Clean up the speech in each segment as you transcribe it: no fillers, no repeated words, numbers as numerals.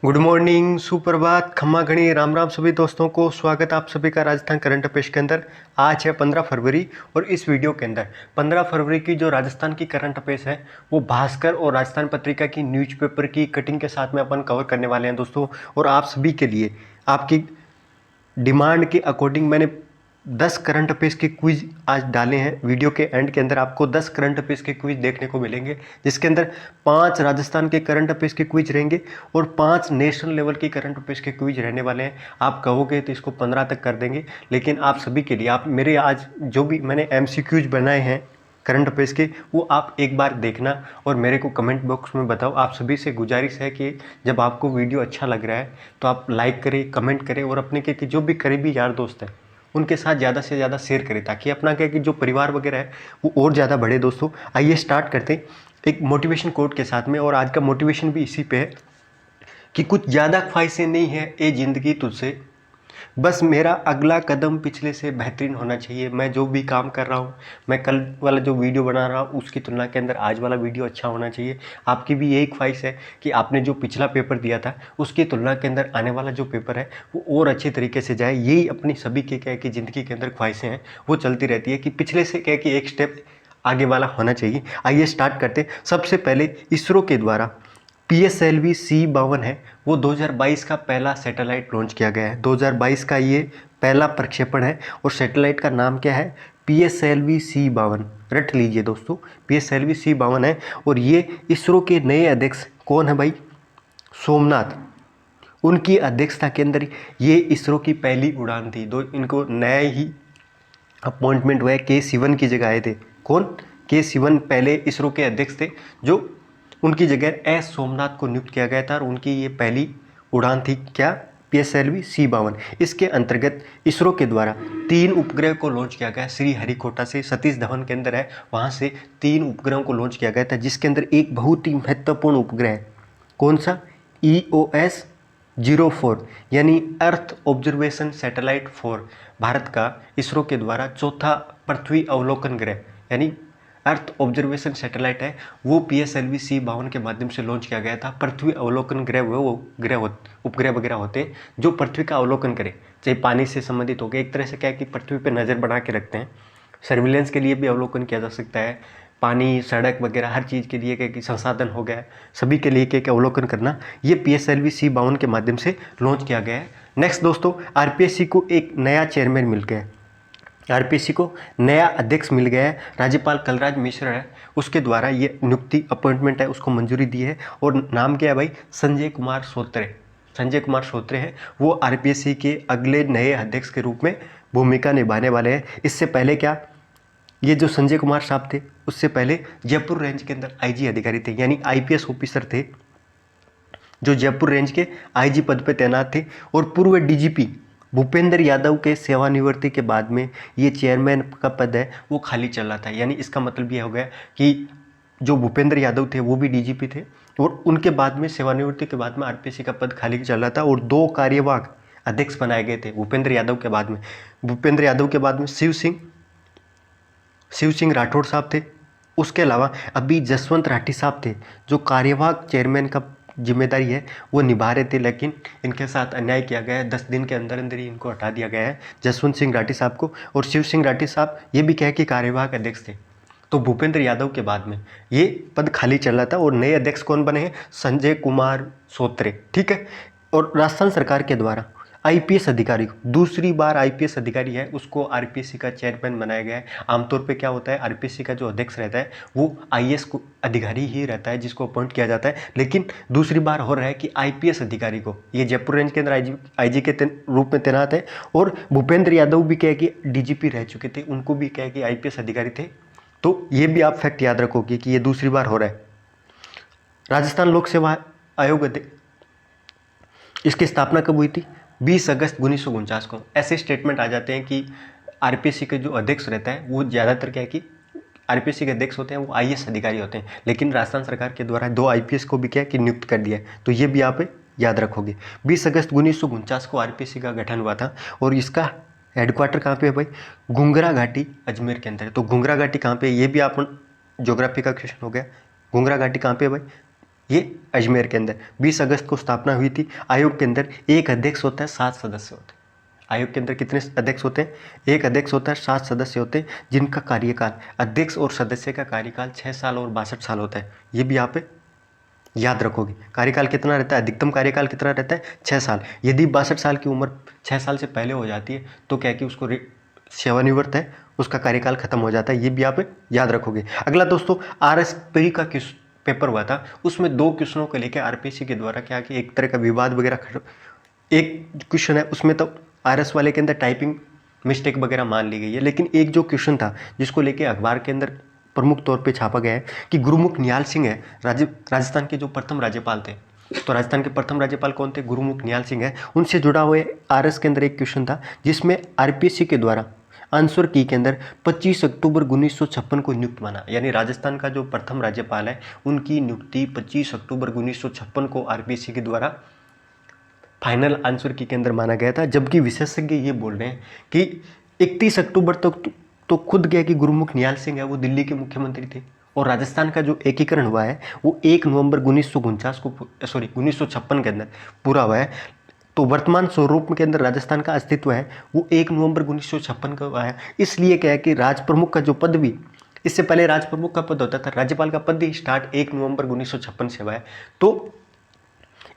Good morning, सुप्रभात, खम्मा घड़ी, राम राम सभी दोस्तों को। स्वागत आप सभी का राजस्थान करंट अफेयर्स के अंदर। आज है 15 फरवरी और इस वीडियो के अंदर 15 फरवरी की जो राजस्थान की करंट अफेयर्स है वो भास्कर और राजस्थान पत्रिका की न्यूज़पेपर की कटिंग के साथ में अपन कवर करने वाले हैं दोस्तों। और आप सभी के लिए आपकी डिमांड के अकॉर्डिंग मैंने 10 करंट अफेयर्स के क्विज आज डाले हैं। वीडियो के एंड के अंदर आपको 10 करंट अफेयर्स के क्विज देखने को मिलेंगे, जिसके अंदर 5 राजस्थान के करंट अफेयर्स के क्विज रहेंगे और 5 नेशनल लेवल के करंट अफेयर्स के क्विज रहने वाले हैं। आप कहोगे तो इसको 15 तक कर देंगे, लेकिन आप सभी के लिए आप मेरे आज जो भी मैंने MCQs बनाए हैं करंट अफेयर्स के, वो आप एक बार देखना और मेरे को कमेंट बॉक्स में बताओ। आप सभी से गुजारिश है कि जब आपको वीडियो अच्छा लग रहा है तो आप लाइक करें, कमेंट करें और अपने के जो भी करीबी यार दोस्त हैं उनके साथ ज़्यादा से ज़्यादा शेयर करें, ताकि अपना क्या कि जो परिवार वगैरह है वो और ज़्यादा बढ़े। दोस्तों आइए स्टार्ट करते हैं एक मोटिवेशन कोट के साथ में। और आज का मोटिवेशन भी इसी पे है कि कुछ ज़्यादा ख्वाहिशें नहीं है ये ज़िंदगी तुझसे, बस मेरा अगला कदम पिछले से बेहतरीन होना चाहिए। मैं जो भी काम कर रहा हूँ, मैं कल वाला जो वीडियो बना रहा हूँ उसकी तुलना के अंदर आज वाला वीडियो अच्छा होना चाहिए। आपकी भी यही ख्वाहिश है कि आपने जो पिछला पेपर दिया था उसकी तुलना के अंदर आने वाला जो पेपर है वो और अच्छे तरीके से जाए। यही अपनी सभी के क्या कि ज़िंदगी के अंदर ख्वाहिशें हैं, वो चलती रहती है कि पिछले से क्या कि एक स्टेप आगे वाला होना चाहिए। आइए स्टार्ट करते। सबसे पहले इसरो के द्वारा PSLV C52 है, वो 2022 का पहला सैटेलाइट लॉन्च किया गया है। 2022 का ये पहला प्रक्षेपण है और सैटेलाइट का नाम क्या है? PSLV C52। रट लीजिए दोस्तों, PSLV C52 है। और ये इसरो के नए अध्यक्ष कौन है भाई? सोमनाथ। उनकी अध्यक्षता के अंदर ये इसरो की पहली उड़ान थी। इनको नया ही अपॉइंटमेंट हुआ है, K सिवन की जगह आए थे। कौन? K सिवन पहले इसरो के अध्यक्ष थे, जो उनकी जगह S सोमनाथ को नियुक्त किया गया था और उनकी ये पहली उड़ान थी। क्या? PSLV C52। इसके अंतर्गत इसरो के द्वारा 3 उपग्रह को लॉन्च किया गया। श्री हरिकोटा से सतीश धवन के अंदर है, वहाँ से 3 उपग्रहों को लॉन्च किया गया था, जिसके अंदर एक बहुत ही महत्वपूर्ण उपग्रह है। कौन सा? EOS-04 यानी अर्थ ऑब्जर्वेशन सैटेलाइट 4, भारत का इसरो के द्वारा चौथा पृथ्वी अवलोकन ग्रह यानी अर्थ ऑब्जर्वेशन सैटेलाइट है, वो PSLV C52 के माध्यम से लॉन्च किया गया था। पृथ्वी अवलोकन ग्रह वो उपग्रह वगैरह होते हैं जो पृथ्वी का अवलोकन करे, चाहे पानी से संबंधित हो गए। एक तरह से क्या है कि पृथ्वी पर नज़र बना के रखते हैं। सर्विलेंस के लिए भी अवलोकन किया जा सकता है, पानी, सड़क वगैरह हर चीज़ के लिए क्या कि संसाधन हो गया, सभी के लिए क्या अवलोकन करना, ये PSLV C52 के माध्यम से लॉन्च किया गया है। नेक्स्ट दोस्तों, RPSC को एक नया चेयरमैन मिल गया है। RPSC को नया अध्यक्ष मिल गया है, राज्यपाल कलराज मिश्र है, उसके द्वारा ये नियुक्ति अपॉइंटमेंट है, उसको मंजूरी दी है। और नाम क्या है भाई? संजय कुमार सोत्रे। संजय कुमार सोत्रे हैं, वो RPSC के अगले नए अध्यक्ष के रूप में भूमिका निभाने वाले हैं। इससे पहले क्या, ये जो संजय कुमार साहब थे, उससे पहले जयपुर रेंज के अंदर IG अधिकारी थे, यानी IPS ऑफिसर थे, जो जयपुर रेंज के IG पद पे तैनात थे। और पूर्व DGP भूपेंद्र यादव के सेवानिवृत्ति के बाद में ये चेयरमैन का पद है वो खाली चल रहा था। यानी इसका मतलब ये हो गया कि जो भूपेंद्र यादव थे वो भी DGP थे और उनके बाद में सेवानिवृत्ति के बाद में RPSC का पद खाली चल रहा था और 2 कार्यवाहक अध्यक्ष बनाए गए थे भूपेंद्र यादव के बाद में। भूपेंद्र यादव के बाद में शिव सिंह राठौड़ साहब थे। उसके अलावा अभी जसवंत राठी साहब थे, जो कार्यवाहक चेयरमैन का जिम्मेदारी है वो निभा रहे थे, लेकिन इनके साथ अन्याय किया गया है। 10 दिन के अंदर अंदर ही इनको हटा दिया गया है, जसवंत सिंह राठी साहब को। और शिव सिंह राठी साहब ये भी क्या है कि कार्यवाहक अध्यक्ष थे। तो भूपेंद्र यादव के बाद में ये पद खाली चल रहा था और नए अध्यक्ष कौन बने हैं? संजय कुमार सोत्रे। ठीक है। और राजस्थान सरकार के द्वारा IPS अधिकारी को, दूसरी बार IPS अधिकारी है, उसको RPSC का चेयरमैन बनाया गया है। आमतौर पे क्या होता है, RPSC का जो अध्यक्ष रहता है वो IAS को अधिकारी ही रहता है जिसको अपॉइंट किया जाता है, लेकिन दूसरी बार हो रहा है कि IPS अधिकारी को, ये जयपुर रेंज के अंदर IG के रूप में तैनात है। और भूपेंद्र यादव भी क्या है कि DGP रह चुके थे, उनको भी क्या है कि IPS अधिकारी थे। तो ये भी आप फैक्ट याद रखोगे कि ये दूसरी बार हो रहा है। राजस्थान लोक सेवा आयोग इसकी स्थापना कब हुई थी? 20 अगस्त 1949 को। ऐसे स्टेटमेंट आ जाते हैं कि RPSC के जो अध्यक्ष रहता है वो ज़्यादातर क्या है कि RPSC के अध्यक्ष होते हैं वो IAS अधिकारी होते हैं, लेकिन राजस्थान सरकार के द्वारा 2 IPS को भी क्या है कि नियुक्त कर दिया है। तो ये भी आप याद रखोगे। 20 अगस्त 1949 को RPSC का गठन हुआ था और इसका हेडक्वार्टर कहाँ पे है भाई? घुंगरा घाटी अजमेर के अंदर है। तो घुंगरा घाटी कहाँ पे है? ये भी आप ज्योग्राफी का क्वेश्चन हो गया। घुंगरा घाटी कहाँ पे है भाई? ये अजमेर के अंदर 20 अगस्त को स्थापना हुई थी। आयोग के अंदर एक अध्यक्ष होता है, 7 सदस्य होते हैं। आयोग के अंदर कितने अध्यक्ष होते हैं? एक अध्यक्ष होता है, 7 सदस्य होते हैं, जिनका कार्यकाल, अध्यक्ष और सदस्य का कार्यकाल 6 साल और 62 साल होता है। ये भी यहाँ पे याद रखोगे। कार्यकाल कितना रहता है? अधिकतम कार्यकाल कितना रहता है? 6 साल। यदि 62 साल की उम्र 6 साल से पहले हो जाती है तो क्या है कि उसको सेवानिवृत्त है, उसका कार्यकाल खत्म हो जाता है। ये भी आप याद रखोगे। अगला दोस्तों, आरएसपी का पेपर हुआ था, उसमें 2 क्वेश्चनों को लेकर आरपीएससी के द्वारा क्या कि एक तरह का विवाद वगैरह, एक क्वेश्चन है उसमें तो आरएस वाले के अंदर टाइपिंग मिस्टेक वगैरह मान ली गई है, लेकिन एक जो क्वेश्चन था जिसको लेके अखबार के अंदर प्रमुख तौर पे छापा गया है कि गुरुमुख निहाल सिंह है, राजस्थान के जो प्रथम राज्यपाल थे। तो राजस्थान के प्रथम राज्यपाल कौन थे? गुरुमुख निहाल सिंह है। उनसे जुड़ा हुआ आरएस के अंदर एक क्वेश्चन था जिसमें आरपीएससी के द्वारा आंसर की के अंदर 25 अक्टूबर 1956 को नियुक्त माना, यानी राजस्थान का जो प्रथम राज्यपाल है उनकी नियुक्ति 25 अक्टूबर 1956 को आरपीएससी के द्वारा फाइनल आंसर की के अंदर माना गया था। जबकि विशेषज्ञ ये बोल रहे हैं कि 31 अक्टूबर तक तो खुद गया कि गुरुमुख निहाल सिंह है वो दिल्ली के मुख्यमंत्री थे, और राजस्थान का जो एकीकरण हुआ है वो 1 नवंबर 1949 को 1956 के अंदर पूरा हुआ है। तो वर्तमान स्वरूप के अंदर राजस्थान का अस्तित्व है वो 1 नवंबर 1956 का हुआ है। इसलिए क्या है कि राज प्रमुख का जो पद भी, इससे पहले राज प्रमुख का पद होता था, राज्यपाल का पद ही स्टार्ट 1 नवंबर 1956 से हुआ है। तो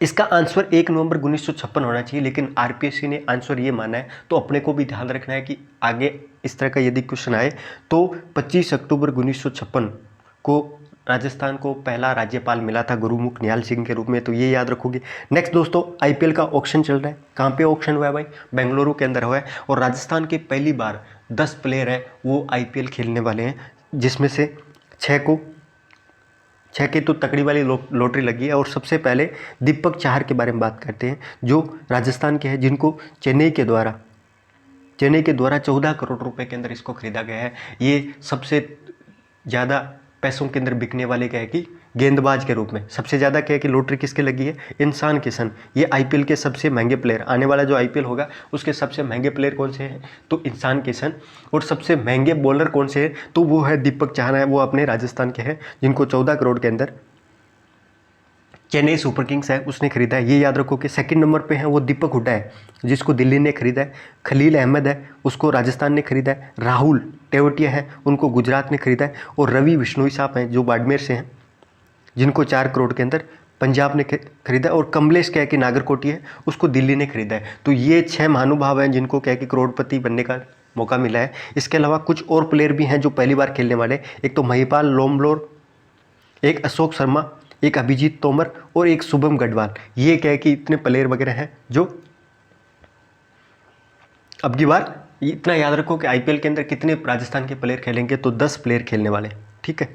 इसका आंसर 1 नवंबर 1956 होना चाहिए, लेकिन आरपीएससी ने आंसर ये माना है। तो अपने को भी ध्यान रखना है कि आगे इस तरह का यदि क्वेश्चन आए तो 25 अक्टूबर 1956 को राजस्थान को पहला राज्यपाल मिला था गुरुमुख निहाल सिंह के रूप में, तो ये याद रखोगे। नेक्स्ट दोस्तों, आईपीएल का ऑक्शन चल रहा है। कहाँ पे ऑक्शन हुआ है भाई? बेंगलुरु के अंदर हुआ है, और राजस्थान के पहली बार 10 प्लेयर है वो आईपीएल खेलने वाले हैं, जिसमें से 6 की तो तकड़ी वाली लॉटरी लगी है। और सबसे पहले दीपक चाहर के बारे में बात करते हैं, जो राजस्थान के हैं, जिनको चेन्नई के द्वारा 14 करोड़ रुपए के अंदर इसको खरीदा गया है। ये सबसे ज़्यादा पैसों के अंदर बिकने वाले क्या है कि गेंदबाज के रूप में सबसे ज़्यादा क्या है कि लॉटरी किसके लगी है? इंसान किशन। ये आईपीएल के सबसे महंगे प्लेयर, आने वाला जो आईपीएल होगा उसके सबसे महंगे प्लेयर कौन से हैं? तो इंसान किशन। और सबसे महंगे बॉलर कौन से हैं? तो वो है दीपक चाहर है, वो अपने राजस्थान के हैं, जिनको 14 करोड़ के अंदर चेन्नई सुपर किंग्स है उसने खरीदा है। ये याद रखो कि सेकंड नंबर पे है वो दीपक हुड्डा है, जिसको दिल्ली ने खरीदा है। खलील अहमद है, उसको राजस्थान ने खरीदा है। राहुल टेवटिया है, उनको गुजरात ने खरीदा है। और रवि बिश्नोई साहब हैं जो बाड़मेर से हैं, जिनको 4 करोड़ के अंदर पंजाब ने खरीदा। और कमलेश क्या है कि नागरकोटी है, उसको दिल्ली ने खरीदा है। तो ये 6 महानुभाव हैं जिनको क्या है कि करोड़पति बनने का मौका मिला है। इसके अलावा कुछ और प्लेयर भी हैं जो पहली बार खेलने वाले। एक तो महिपाल लोमलोर, एक अशोक शर्मा, एक अभिजीत तोमर और एक शुभम गढ़वाल। ये क्या है कि इतने प्लेयर वगैरह हैं जो अब की बार, इतना याद रखो कि आईपीएल के अंदर कितने राजस्थान के प्लेयर खेलेंगे, तो 10 प्लेयर खेलने वाले, ठीक है।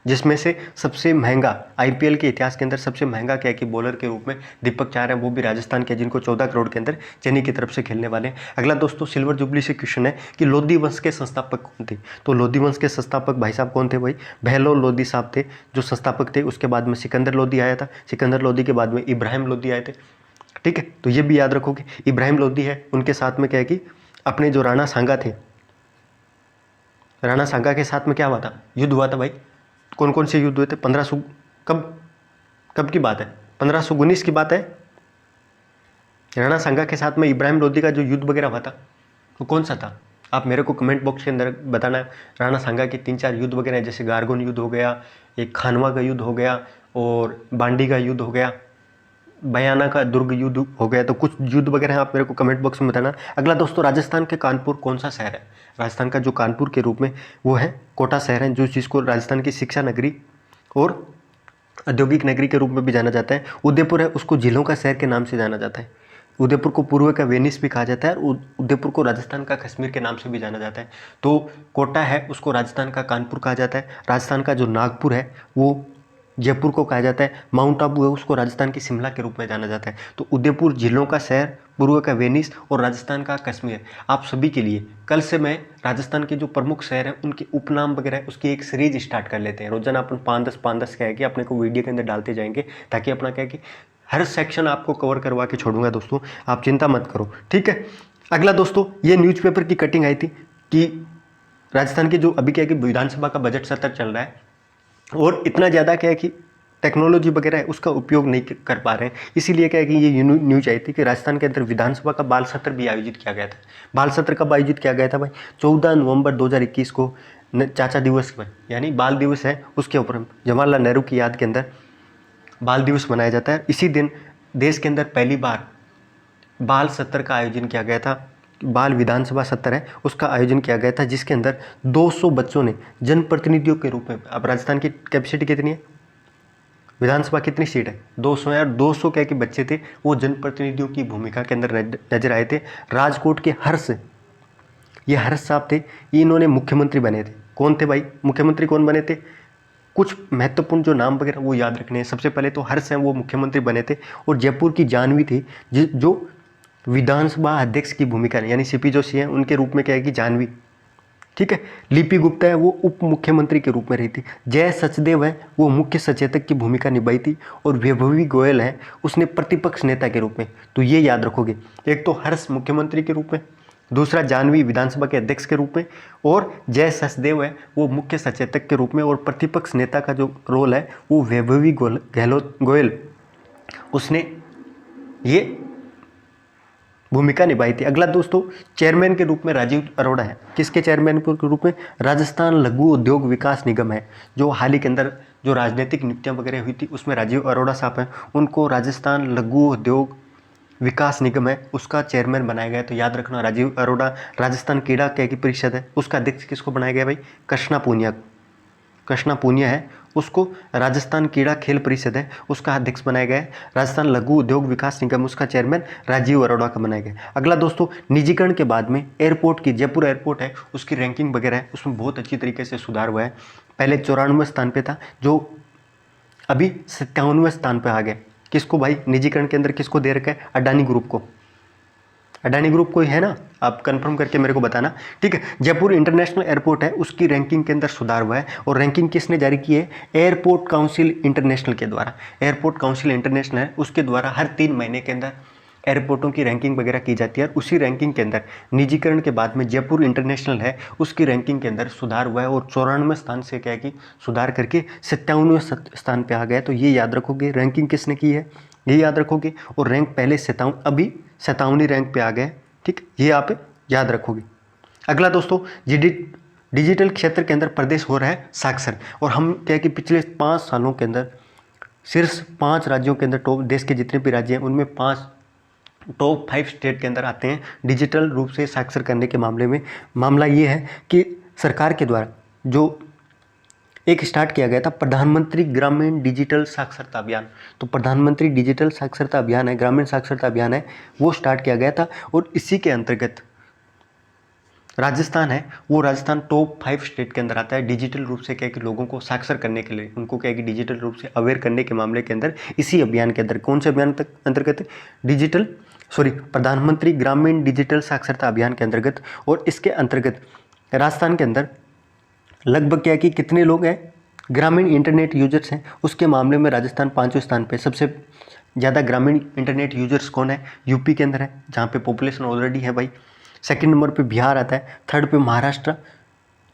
जिसमें से सबसे महंगा आईपीएल के इतिहास के अंदर सबसे महंगा क्या है कि बॉलर के रूप में दीपक चाहर है, वो भी राजस्थान के, जिनको 14 करोड़ के अंदर चेन्नई की तरफ से खेलने वाले हैं। अगला दोस्तों सिल्वर जुबली से क्वेश्चन है कि लोधी वंश के संस्थापक कौन थे? तो लोधी वंश के संस्थापक भाई साहब कौन थे भाई? बहलोल लोधी साहब थे जो संस्थापक थे। उसके बाद में सिकंदर लोधी आया था, सिकंदर लोधी के बाद में इब्राहिम लोधी आए थे, ठीक है। तो ये भी याद रखो कि इब्राहिम लोधी है, उनके साथ में क्या है कि अपने जो राणा सांगा थे, राणा सांगा के साथ में क्या हुआ था? युद्ध हुआ था भाई। कौन कौन से युद्ध हुए थे? 1500 कब की बात है? 1519 की बात है। राणा सांगा के साथ में इब्राहिम लोधी का जो युद्ध वगैरह हुआ था वो कौन सा था? आप मेरे को कमेंट बॉक्स के अंदर बताना। राणा सांगा के 3-4 युद्ध वगैरह, जैसे गारगोन युद्ध हो गया, एक खानवा का युद्ध हो गया, और बांडी का युद्ध हो गया, बयाना का दुर्ग युद्ध हो गया। तो कुछ युद्ध वगैरह आप मेरे को कमेंट बॉक्स में बताना। अगला दोस्तों, राजस्थान के कानपुर कौन सा शहर है? राजस्थान का जो कानपुर के रूप में वो है कोटा शहर है, जो जिसको राजस्थान की शिक्षा नगरी और औद्योगिक नगरी के रूप में भी जाना जाता है। उदयपुर है, उसको झीलों का शहर के नाम से जाना जाता है। उदयपुर को पूर्व का वेनिस भी कहा जाता है, और उदयपुर को राजस्थान का कश्मीर के नाम से भी जाना जाता है। तो कोटा है, उसको राजस्थान का कानपुर कहा जाता है। राजस्थान का जो नागपुर है वो जयपुर को कहा जाता है। माउंट आबू है, उसको राजस्थान की शिमला के रूप में जाना जाता है। तो उदयपुर झीलों का शहर, पूर्व का वेनिस और राजस्थान का कश्मीर। आप सभी के लिए कल से मैं राजस्थान के जो प्रमुख शहर हैं उनके उपनाम वगैरह उसकी एक सीरीज स्टार्ट कर लेते हैं। रोजाना अपन 5-10 क्या है कि अपने को वीडियो के अंदर डालते जाएंगे, ताकि अपना क्या है कि हर सेक्शन आपको कवर करवा के छोड़ूंगा दोस्तों, आप चिंता मत करो, ठीक है। अगला दोस्तों, ये न्यूज़पेपर की कटिंग आई थी कि राजस्थान की जो अभी क्या है कि विधानसभा का बजट सत्र चल रहा है, और इतना ज़्यादा क्या है कि टेक्नोलॉजी वगैरह है उसका उपयोग नहीं कर पा रहे हैं। इसीलिए क्या है कि ये न्यूज आई थी कि राजस्थान के अंदर विधानसभा का बाल सत्र भी आयोजित किया गया था। बाल सत्र कब आयोजित किया गया था भाई? 14 नवंबर 2021 को चाचा दिवस में, यानी बाल दिवस है, उसके ऊपर जवाहरलाल नेहरू की याद के अंदर बाल दिवस मनाया जाता है। इसी दिन देश के अंदर पहली बार बाल सत्र का आयोजन किया गया था। बाल विधानसभा सत्र है उसका आयोजन किया गया था, जिसके अंदर 200 बच्चों ने जनप्रतिनिधियों के रूप में, अब राजस्थान की कैपेसिटी कितनी है, विधानसभा कितनी सीट है, 200 यार, 200 क्या कि बच्चे थे वो जनप्रतिनिधियों की भूमिका के अंदर नजर आए थे। राजकोट के हर्ष, ये हर्ष साहब थे, इन्होंने मुख्यमंत्री बने थे। कौन थे भाई मुख्यमंत्री, कौन बने थे? कुछ महत्वपूर्ण जो नाम वगैरह वो याद रखने हैं। सबसे पहले तो हर्ष हैं, वो मुख्यमंत्री बने थे। और जयपुर की जानवी थी जो विधानसभा अध्यक्ष की भूमिका, यानी सीपी जोशी हैं उनके रूप में क्या है कि जानवी, ठीक है। लिपि गुप्ता है वो उप मुख्यमंत्री के रूप में रही थी। जय सचदेव है वो मुख्य सचेतक की भूमिका निभाई थी। और वैभवी गोयल है उसने प्रतिपक्ष नेता के रूप में। तो ये याद रखोगे, एक तो हर्ष मुख्यमंत्री के रूप में, दूसरा जानवी विधानसभा के अध्यक्ष के रूप में, और जय सचदेव है वो मुख्य सचेतक के रूप में। और प्रतिपक्ष नेता का जो रोल है वो वैभवी गोयल उसने ये भूमिका निभाई थी। अगला दोस्तों, चेयरमैन के रूप में राजीव अरोड़ा है। किसके चेयरमैन के रूप में? राजस्थान लघु उद्योग विकास निगम है, जो हाल ही के अंदर जो राजनीतिक नियुक्तियां वगैरह हुई थी उसमें राजीव अरोड़ा साहब हैं, उनको राजस्थान लघु उद्योग विकास निगम है उसका चेयरमैन बनाया गया। तो याद रखना राजीव अरोड़ा। राजस्थान क्रीड़ा क्या की परिषद है उसका अध्यक्ष किसको बनाया गया भाई? कृष्णा पूनिया। कृष्णा पूनिया है उसको राजस्थान क्रीड़ा खेल परिषद है उसका अध्यक्ष बनाया गया है। राजस्थान लघु उद्योग विकास निगम उसका चेयरमैन राजीव अरोड़ा का बनाया गया। अगला दोस्तों, निजीकरण के बाद में एयरपोर्ट की, जयपुर एयरपोर्ट है उसकी रैंकिंग वगैरह है उसमें बहुत अच्छी तरीके से सुधार हुआ है। पहले 94वें स्थान पे था, जो अभी 57वें स्थान पे आ गया। किसको भाई? निजीकरण के अंदर किसको दे रखा है? अडानी ग्रुप को। अडानी ग्रुप कोई है ना, आप कंफर्म करके मेरे को बताना, ठीक है। जयपुर इंटरनेशनल एयरपोर्ट है उसकी रैंकिंग के अंदर सुधार हुआ है। और रैंकिंग किसने जारी की है? एयरपोर्ट काउंसिल इंटरनेशनल के द्वारा। एयरपोर्ट काउंसिल इंटरनेशनल है उसके द्वारा हर 3 महीने के अंदर एयरपोर्टों की रैंकिंग वगैरह की जाती है। और उसी रैंकिंग के अंदर निजीकरण के बाद में जयपुर इंटरनेशनल है उसकी रैंकिंग के अंदर सुधार हुआ है। और 94वें स्थान से क्या है कि सुधार करके 57वें स्थान पे आ गया। तो ये याद रखोगे, रैंकिंग किसने की है ये याद रखोगे। और रैंक पहले 57, अभी 57वीं रैंक पे आ गए, ठीक, ये आप याद रखोगे। अगला दोस्तों, डिजिटल क्षेत्र के अंदर प्रदेश हो रहा है साक्षर। और हम क्या है कि पिछले 5 सालों के अंदर शीर्ष 5 राज्यों के अंदर, टॉप देश के जितने भी राज्य हैं उनमें 5 टॉप 5 स्टेट के अंदर आते हैं डिजिटल रूप से साक्षर करने के मामले में। मामला ये है कि सरकार के द्वारा जो एक स्टार्ट किया गया था प्रधानमंत्री ग्रामीण डिजिटल साक्षरता अभियान। तो प्रधानमंत्री डिजिटल साक्षरता अभियान है, ग्रामीण साक्षरता अभियान है, वो स्टार्ट किया गया था। और इसी के अंतर्गत राजस्थान है वो राजस्थान टॉप 5 स्टेट के अंदर आता है डिजिटल रूप से क्या कि लोगों को साक्षर करने के लिए, उनको क्या कि डिजिटल रूप से अवेयर करने के मामले के अंदर। इसी अभियान के अंदर, कौन से अभियान तक अंतर्गत? प्रधानमंत्री ग्रामीण डिजिटल साक्षरता अभियान के अंतर्गत। और इसके अंतर्गत राजस्थान के अंदर लगभग क्या कि कितने लोग हैं ग्रामीण इंटरनेट यूजर्स हैं, उसके मामले में राजस्थान 5वें स्थान पे। सबसे ज़्यादा ग्रामीण इंटरनेट यूजर्स कौन है? यूपी के अंदर है, जहाँ पे पॉपुलेशन ऑलरेडी है भाई। सेकंड नंबर पे बिहार आता है, थर्ड पे महाराष्ट्र,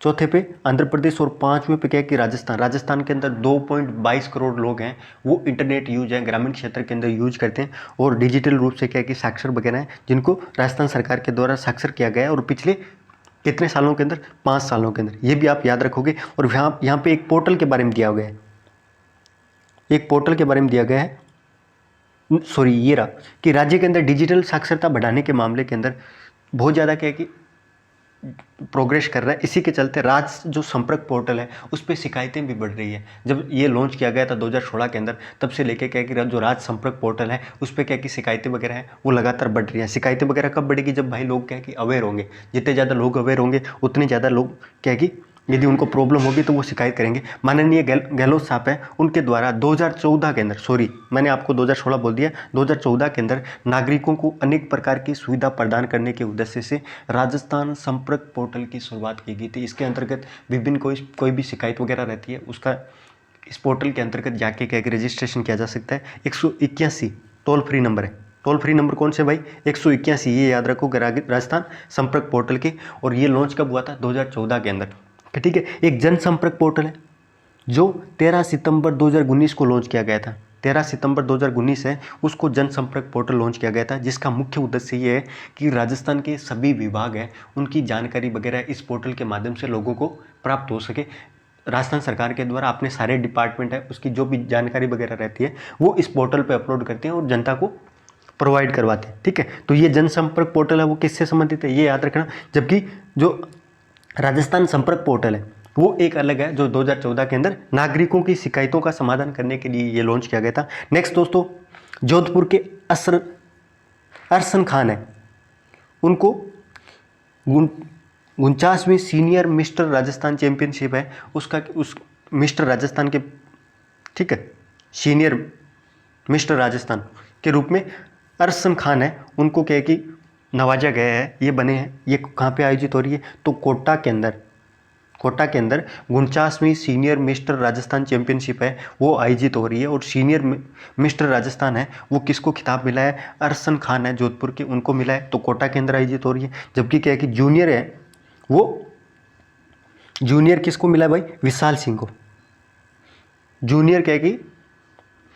चौथे पे आंध्र प्रदेश, और 5वें पे क्या है कि राजस्थान। राजस्थान के अंदर 2.22 करोड़ लोग हैं वो इंटरनेट यूज है ग्रामीण क्षेत्र के अंदर यूज करते हैं। और डिजिटल रूप से क्या है कि साक्षर वगैरह हैं जिनको राजस्थान सरकार के द्वारा साक्षर किया गया है। और पिछले कितने सालों के अंदर? 5 सालों के अंदर। ये भी आप याद रखोगे। और यहाँ पे एक पोर्टल के बारे में दिया गया है, एक पोर्टल के बारे में दिया गया है, सॉरी ये रहा, कि राज्य के अंदर डिजिटल साक्षरता बढ़ाने के मामले के अंदर बहुत ज़्यादा क्या है कि प्रोग्रेस कर रहा है। इसी के चलते राज्य जो संपर्क पोर्टल है उस पर शिकायतें भी बढ़ रही है। जब ये लॉन्च किया गया था 2016 के अंदर, तब से लेके क्या कि जो राज्य संपर्क पोर्टल है उस पर क्या कि शिकायतें वगैरह है वो लगातार बढ़ रही है। शिकायतें वगैरह कब बढ़ेगी? जब भाई लोग क्या कि अवेयर होंगे। जितने ज़्यादा लोग अवेयर होंगे उतने ज़्यादा लोग क्या कि यदि उनको प्रॉब्लम होगी तो वो शिकायत करेंगे। माननीय गहलोत साहब हैं उनके द्वारा 2014 के अंदर, सॉरी मैंने आपको 2016 बोल दिया, 2014 के अंदर नागरिकों को अनेक प्रकार की सुविधा प्रदान करने के उद्देश्य से राजस्थान संपर्क पोर्टल की शुरुआत की गई थी। इसके अंतर्गत विभिन्न कोई भी शिकायत वगैरह रहती है उसका इस पोर्टल के अंतर्गत जाके क्या रजिस्ट्रेशन किया जा सकता है। 181 टोल फ्री नंबर है। टोल फ्री नंबर कौन से भाई? 181, ये याद रखो राजस्थान संपर्क पोर्टल के। और ये लॉन्च कब हुआ था? 2014 के अंदर, ठीक है। एक जनसंपर्क पोर्टल है, जो 13 सितंबर 2019 को लॉन्च किया गया था। 13 सितंबर 2019 है उसको जनसंपर्क पोर्टल लॉन्च किया गया था, जिसका मुख्य उद्देश्य ये है कि राजस्थान के सभी विभाग हैं उनकी जानकारी वगैरह इस पोर्टल के माध्यम से लोगों को प्राप्त हो सके। राजस्थान सरकार के द्वारा अपने सारे डिपार्टमेंट है उसकी जो भी जानकारी वगैरह रहती है वो इस पोर्टल पे अपलोड करते हैं और जनता को प्रोवाइड करवाते हैं। ठीक है, तो ये जनसंपर्क पोर्टल है वो किससे संबंधित है ये याद रखना। जबकि जो राजस्थान संपर्क पोर्टल है वो एक अलग है, जो 2014 के अंदर नागरिकों की शिकायतों का समाधान करने के लिए ये लॉन्च किया गया था। नेक्स्ट दोस्तों, जोधपुर के अरसन खान है, उनको 49वीं सीनियर मिस्टर राजस्थान चैंपियनशिप है उस मिस्टर राजस्थान के, ठीक है, सीनियर मिस्टर राजस्थान के रूप में अरसन खान है, उनको क्या है कि नवाजा गया है, ये बने हैं। ये कहाँ पे आयोजित हो रही है तो कोटा के अंदर 49वीं सीनियर मिस्टर राजस्थान चैंपियनशिप है वो आयोजित हो रही है। और सीनियर मिस्टर राजस्थान है वो किसको खिताब मिला है, अरसन खान है जोधपुर के, उनको मिला है, तो कोटा के अंदर आयोजित हो रही है। जबकि क्या है कि जूनियर है वो जूनियर किसको मिला है भाई, विशाल सिंह को। जूनियर क्या है कि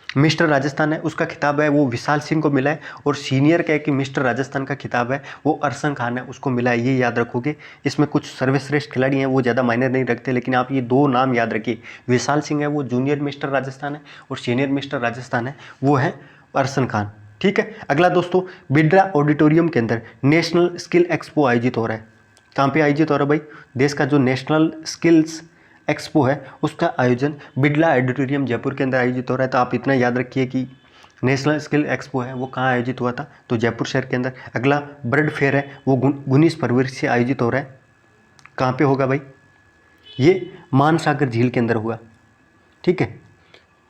मिस्टर राजस्थान है उसका खिताब है वो विशाल सिंह को मिला है, और सीनियर क्या है कि मिस्टर राजस्थान का खिताब है वो अरसन खान है उसको मिला है। ये याद रखोगे। इसमें कुछ सर्वश्रेष्ठ खिलाड़ी हैं वो ज़्यादा मायने नहीं रखते, लेकिन आप ये दो नाम याद रखिए, विशाल सिंह है वो जूनियर मिस्टर राजस्थान है, और सीनियर मिस्टर राजस्थान है वो है अरसन खान। ठीक है, अगला दोस्तों, बिरला ऑडिटोरियम के अंदर नेशनल स्किल एक्सपो आयोजित हो रहा है। कहाँ पे आयोजित हो रहा है भाई, देश का जो नेशनल स्किल्स एक्सपो है उसका आयोजन बिरला ऑडिटोरियम जयपुर के अंदर आयोजित हो रहा है। तो आप इतना याद रखिए कि नेशनल स्किल एक्सपो है वो कहाँ आयोजित हुआ था, तो जयपुर शहर के अंदर। अगला बर्ड फेयर है वो 19 फरवरी से आयोजित हो रहा है। कहाँ पे होगा भाई, ये मानसागर झील के अंदर होगा। ठीक है,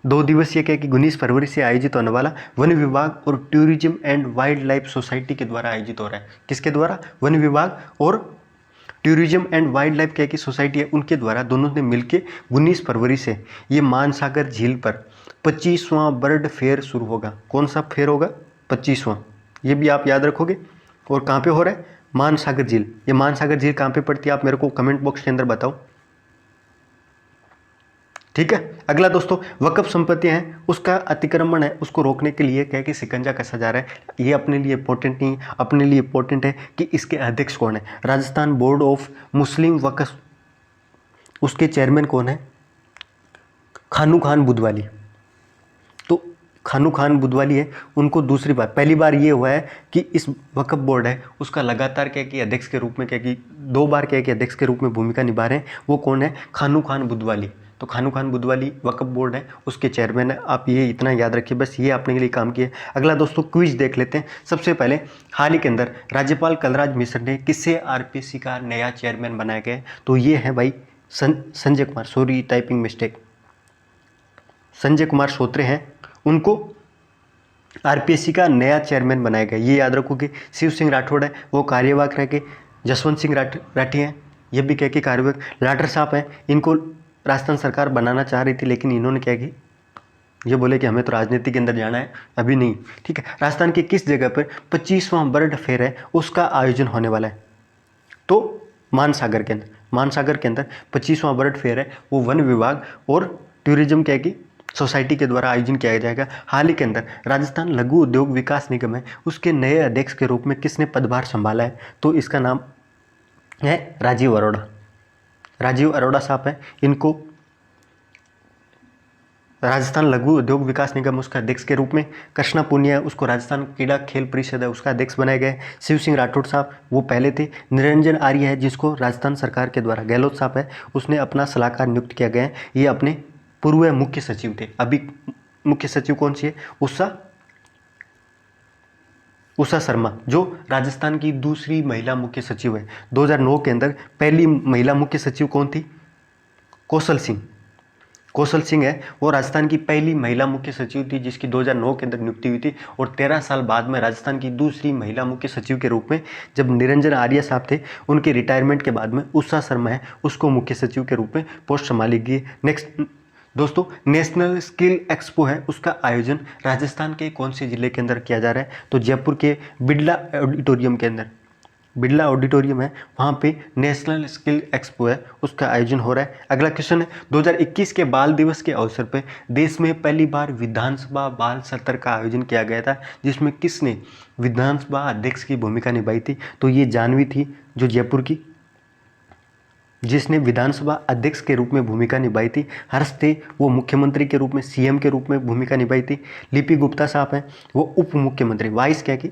2 दिवसीय क्या कि 19 फरवरी से आयोजित होने वाला वन विभाग और tourism and wild life society के द्वारा आयोजित हो रहा है। किसके द्वारा, वन विभाग और टूरिज्म एंड वाइल्ड लाइफ क्या की सोसाइटी है उनके द्वारा, दोनों ने मिलकर 19 फरवरी से ये मानसागर झील पर 25वां बर्ड फेयर शुरू होगा। कौन सा फेयर होगा, 25वां, ये भी आप याद रखोगे। और कहाँ पे हो रहा है, मानसागर झील। ये मानसागर झील कहाँ पे पड़ती है आप मेरे को कमेंट बॉक्स के अंदर बताओ। ठीक है, अगला दोस्तों, वक्फ संपत्ति है उसका अतिक्रमण है उसको रोकने के लिए क्या कि शिकंजा कसा जा रहा है। ये अपने लिए इंपॉर्टेंट नहीं, अपने लिए इंपॉर्टेंट है कि इसके अध्यक्ष कौन है, राजस्थान बोर्ड ऑफ मुस्लिम वक्फ, उसके चेयरमैन कौन है, खानू खान बुधवाली। तो खानू खान बुधवाली है, उनको दूसरी बार, पहली बार ये हुआ है कि इस वक्फ बोर्ड है उसका लगातार क्या कि अध्यक्ष के रूप में क्या कि 2 बार क्या कि अध्यक्ष के रूप में भूमिका निभा रहे हैं। वो कौन है, खानू खान बुधवाली। तो खानू खान बुधवाली वक्फ बोर्ड है उसके चेयरमैन है। आप ये इतना याद रखिए, बस ये आपने के लिए काम किया। अगला दोस्तों, क्विज देख लेते हैं। सबसे पहले हाल ही के अंदर राज्यपाल कलराज मिश्र ने किससे आरपीसी का नया चेयरमैन बनाया गया है, तो ये है भाई Sanjay Kumar, sorry typing mistake, Sanjay Kumar Sotre हैं, उनको आरपीएससी का नया चेयरमैन बनाया गया। ये याद रखोगे। शिव सिंह राठौड़ है वो कार्यवाहक रह के, जसवंत सिंह राठी हैं ये भी क्या कि कार्यवाहक, लाटर साहब हैं इनको राजस्थान सरकार बनाना चाह रही थी, लेकिन इन्होंने क्या की, ये बोले कि हमें तो राजनीति के अंदर जाना है, अभी नहीं। ठीक है, राजस्थान की किस जगह पर 25वां बर्ड फेयर है उसका आयोजन होने वाला है, तो मानसागर के अंदर। मानसागर के अंदर 25वां बर्ड फेयर है वो वन विभाग और टूरिज्म क्या की सोसाइटी के द्वारा आयोजन किया जाएगा। हाल ही के अंदर राजस्थान लघु उद्योग विकास निगम है उसके नए अध्यक्ष के रूप में किसने पदभार संभाला है, तो इसका नाम है राजीव अरोड़ा। राजीव अरोड़ा साहब हैं, इनको राजस्थान लघु उद्योग विकास निगम उसका अध्यक्ष के रूप में, कृष्णा पुनिया उसको राजस्थान क्रीड़ा खेल परिषद है उसका अध्यक्ष बनाए गए। शिव सिंह राठौड़ साहब वो पहले थे। निरंजन आर्य है जिसको राजस्थान सरकार के द्वारा, गहलोत साहब है उसने अपना सलाहकार नियुक्त किया गया है। ये अपने पूर्व मुख्य सचिव थे। अभी मुख्य सचिव कौन सी है, उषा शर्मा, जो राजस्थान की दूसरी महिला मुख्य सचिव है। 2009 के अंदर पहली महिला मुख्य सचिव कौन थी, कौशल सिंह। कौशल सिंह है वो राजस्थान की पहली महिला मुख्य सचिव थी जिसकी 2009 के अंदर नियुक्ति हुई थी। और 13 साल बाद में राजस्थान की दूसरी महिला मुख्य सचिव के रूप में जब निरंजन आर्य साहब थे उनके रिटायरमेंट के बाद में उषा शर्मा है उसको मुख्य सचिव के रूप में पोस्ट संभाली गई। नेक्स्ट दोस्तों, नेशनल स्किल एक्सपो है उसका आयोजन राजस्थान के कौन से जिले के अंदर किया जा रहा है, तो जयपुर के बिरला ऑडिटोरियम के अंदर। बिरला ऑडिटोरियम है, वहाँ पे नेशनल स्किल एक्सपो है, उसका आयोजन हो रहा है। अगला क्वेश्चन है 2021 के बाल दिवस के अवसर पे देश में पहली बार विधानसभा बाल सत्र का आयोजन किया गया था, जिसमें किसने विधानसभा अध्यक्ष की भूमिका निभाई थी? तो ये जानवी थी, जो जयपुर की, जिसने विधानसभा अध्यक्ष के रूप में भूमिका निभाई थी। हर्ष थे, वो मुख्यमंत्री के रूप में, सीएम के रूप में भूमिका निभाई थी। लिपि गुप्ता साहब हैं, वो उप मुख्यमंत्री, वाइस क्या की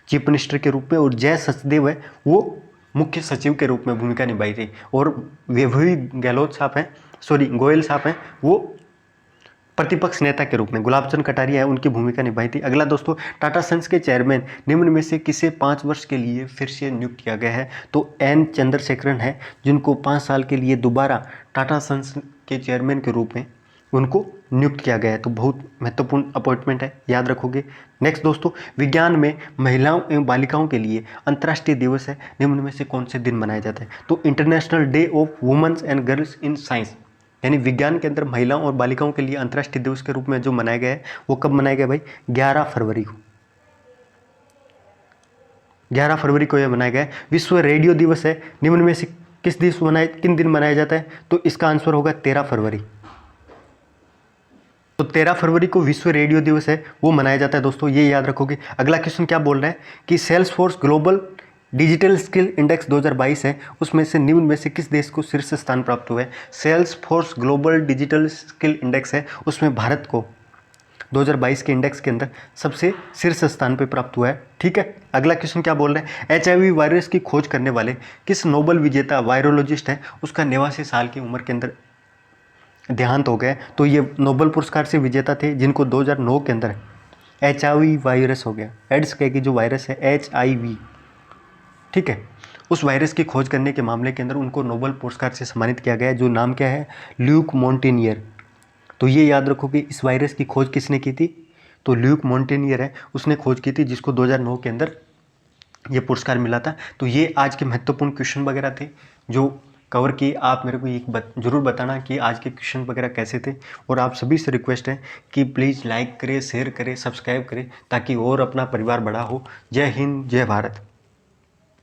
चीफ मिनिस्टर के रूप में। और जय सचदेव है, वो मुख्य सचिव के रूप में भूमिका निभाई थी। और वैभवी गहलोत साहब हैं, गोयल साहब हैं, वो प्रतिपक्ष नेता के रूप में। गुलाबचंद कटारिया है, उनकी भूमिका निभाई थी। अगला दोस्तों, टाटा सन्स के चेयरमैन निम्न में से किसे 5 वर्ष के लिए फिर से नियुक्त किया गया है? तो एन चंद्रशेखरन है, जिनको 5 साल के लिए दोबारा टाटा सन्स के चेयरमैन के रूप में उनको नियुक्त किया गया है। तो बहुत महत्वपूर्ण अपॉइंटमेंट है, याद रखोगे। नेक्स्ट दोस्तों, विज्ञान में महिलाओं एवं बालिकाओं के लिए अंतर्राष्ट्रीय दिवस है, निम्न में से कौन से दिन मनाया जाता है? तो international day of womens and girls in science, यानी विज्ञान के अंदर महिलाओं और बालिकाओं के लिए अंतर्राष्ट्रीय दिवस के रूप में जो मनाया गया है, वो कब मनाया गया भाई? 11 फरवरी को। 11 फरवरी को यह मनाया गया है। विश्व रेडियो दिवस है, निम्न में से किन दिन मनाया जाता है? तो इसका आंसर होगा 13 फरवरी। तो 13 फरवरी को विश्व रेडियो दिवस है, वो मनाया जाता है दोस्तों, ये याद रखोगे। अगला क्वेश्चन क्या बोल रहा है कि Salesforce global digital skill index 2022 है, उसमें से निम्न में से किस देश को शीर्ष स्थान प्राप्त हुआ है? Salesforce global digital skill index है, उसमें भारत को 2022 के इंडेक्स के अंदर सबसे शीर्ष स्थान पे प्राप्त हुआ है। ठीक है, अगला क्वेश्चन क्या बोल रहे हैं? HIV वायरस की खोज करने वाले किस नोबेल विजेता वायरोलॉजिस्ट है, उसका 89 साल की उम्र के अंदर देहांत हो गया? तो ये नोबेल पुरस्कार से विजेता थे, जिनको 2009 के अंदर HIV वायरस हो गया। एड्स की जो वायरस है HIV, ठीक है, उस वायरस की खोज करने के मामले के अंदर उनको नोबेल पुरस्कार से सम्मानित किया गया है, जो नाम क्या है? ल्यूक मोंटेनियर। तो ये याद रखो कि इस वायरस की खोज किसने की थी? तो ल्यूक मोंटेनियर है, उसने खोज की थी, जिसको 2009 के अंदर ये पुरस्कार मिला था। तो ये आज के महत्वपूर्ण क्वेश्चन वगैरह थे जो कवर किए। आप मेरे को जरूर बताना कि आज के क्वेश्चन वगैरह कैसे थे। और आप सभी से रिक्वेस्ट है कि प्लीज़ लाइक करें, शेयर करें, सब्सक्राइब करें, ताकि और अपना परिवार बड़ा हो। जय हिंद, जय भारत।